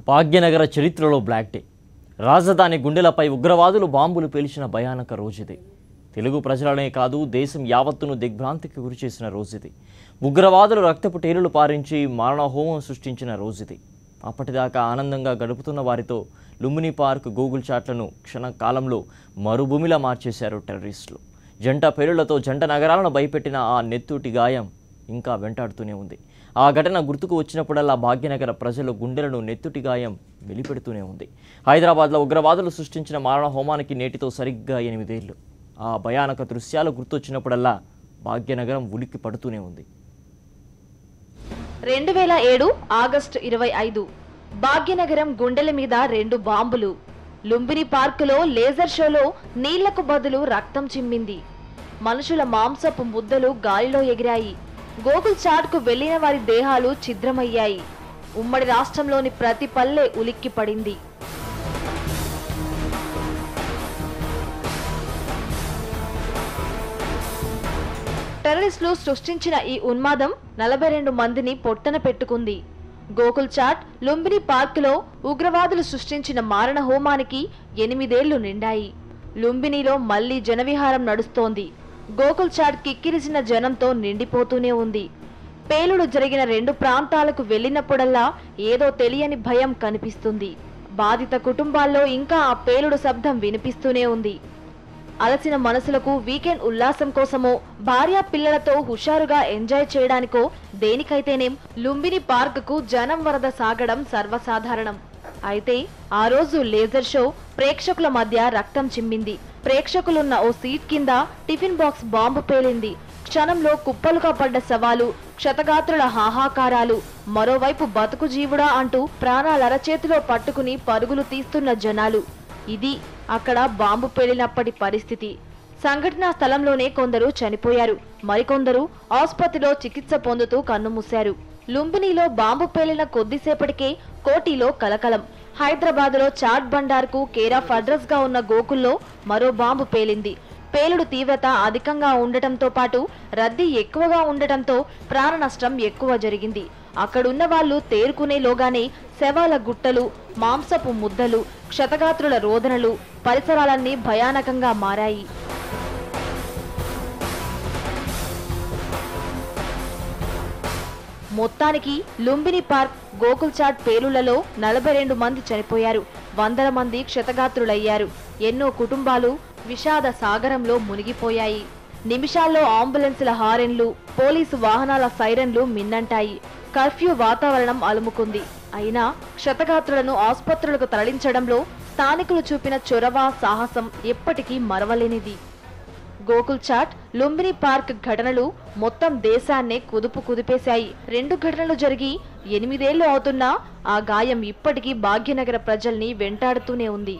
భాగ్యనగర చరిత్రలో black day. రాజధాని గుండెలపై ఉగ్రవాదులు బాంబులు పేల్చిన భయానక రోజుది. తెలుగు ప్రజలనే కాదు దేశం యావత్తును దిగ్భ్రాంతికి గురిచేసిన రోజుది. ఉగ్రవాదులు రక్తపు టేరులు పారించి మారణహోమం సృష్టించిన రోజుది. అప్పటిదాకా ఆనందంగా గడుపుతున్న వారితో లుంబిని పార్క్ గూగుల్ చాట్లను క్షణకాలంలో మరుభూమిలా మార్చేశారు టెర్రరిస్టులు. జంట పేరులతో జంట నగరాలను భయపెట్టిన ఆ నెత్తుటి గాయం ఇంకా వెంటాడుతూనే ఉంది. ఆ ఘటన గుర్తుకు వచ్చినప్పుడల్లా భాగ్యనగర ప్రజల గుండెలను నెత్తుటి గాయం వెలిపెడుతూనే ఉంది. హైదరాబాద్లో ఉగ్రవాదులు సృష్టించిన మారణ హోమానికి నేటితో సరిగ్గా 8 ఏళ్లు. ఆ భయానక దృశ్యాలు గుర్తొచ్చినప్పుడల్లా భాగ్యనగరం ఉలిక్కి పడుతూనే ఉంది. 2007 ఆగస్టు 25 భాగ్యనగరం గుండెల మీద 2 బాంబులు. లుంబిని పార్కులో లేజర్ షోలో నీళ్లకు బదులు రక్తం చిమ్మింది. మనుషుల మాంసపు ముద్దలు గాలిలో ఎగిరాయి. గూగుల్ చాట్కు వెళ్లిన వారి దేహాలు ఛిద్రమయ్యాయి. ఉమ్మడి రాష్ట్రంలోని ప్రతి పల్లె ఉలిక్కి పడింది. టెర్రరిస్టులు సృష్టించిన ఈ ఉన్మాదం 42 మందిని పొట్టన పెట్టుకుంది. గోకుల్ చాట్ లుంబిని పార్కులో ఉగ్రవాదులు సృష్టించిన మారణ హోమానికి 8 ఏళ్లు నిండాయి. లుంబినిలో మళ్లీ జనవిహారం నడుస్తోంది. గోకుల్ చాట్ కిక్కిరిసిన జనంతో నిండిపోతూనే ఉంది. పేలుడు జరిగిన 2 ప్రాంతాలకు వెళ్లినప్పుడల్లా ఏదో తెలియని భయం కనిపిస్తుంది. బాధిత కుటుంబాల్లో ఇంకా ఆ పేలుడు శబ్దం వినిపిస్తూనే ఉంది. అలసిన మనసులకు వీకెండ్ ఉల్లాసం కోసమో భార్య పిల్లలతో హుషారుగా ఎంజాయ్ చేయడానికో దేనికైతేనేం లుంబిని పార్కుకు జనం వరద సాగడం సర్వసాధారణం. అయితే ఆ రోజు లేజర్ షో ప్రేక్షకుల మధ్య రక్తం చిమ్మింది. ప్రేక్షకులున్న ఓ సీట్ కింద టిఫిన్ బాక్స్ బాంబు పేలింది. క్షణంలో కుప్పలుగా పడ్డ శవాలు, క్షతగాత్రుల హాహాకారాలు, మరోవైపు బతుకు జీవుడా అంటూ ప్రాణాలరచేతిలో పట్టుకుని పరుగులు తీస్తున్న జనాలు. ఇది అక్కడ బాంబు పేలినప్పటి పరిస్థితి. సంఘటనా స్థలంలోనే కొందరు చనిపోయారు. మరికొందరు ఆసుపత్రిలో చికిత్స పొందుతూ కన్నుమూశారు. లుంబినిలో బాంబు పేలిన కొద్దిసేపటికే కోటిలో కలకలం. హైదరాబాద్లో చాట్ బండార్కు కేర్ ఆఫ్ అడ్రస్ గా ఉన్న గోకుల్లో మరో బాంబు పేలింది. పేలుడు తీవ్రత అధికంగా ఉండటంతో పాటు రద్దీ ఎక్కువగా ఉండటంతో ప్రాణ నష్టం ఎక్కువ జరిగింది. అక్కడున్న వాళ్ళు తేరుకునేలోగానే శవాల గుట్టలు, మాంసపు ముద్దలు, క్షతగాత్రుల రోదనలు, పరిసరాలన్నీ భయానకంగా మారాయి. మొత్తానికి లుంబిని పార్క్, గోకుల్ చాట్ పేలుళ్లలో 42 మంది చనిపోయారు. వందల మంది క్షతగాత్రులయ్యారు. ఎన్నో కుటుంబాలు విషాద సాగరంలో మునిగిపోయాయి. నిమిషాల్లో అంబులెన్సుల హారెన్లు, పోలీసు వాహనాల సైరన్లు మిన్నంటాయి. కర్ఫ్యూ వాతావరణం అలుముకుంది. అయినా క్షతగాత్రులను ఆసుపత్రులకు తరలించడంలో స్థానికులు చూపిన చొరవ, సాహసం ఎప్పటికీ మరవలేనిది. గోకుల్ చాట్, లుంబిని పార్క్ ఘటనలు మొత్తం దేశాన్నే కుదిపేశాయి. 2 ఘటనలు జరిగి 8 ఏళ్లు అవుతున్నా ఆ గాయం ఇప్పటికీ భాగ్యనగర ప్రజల్ని వెంటాడుతూనే ఉంది.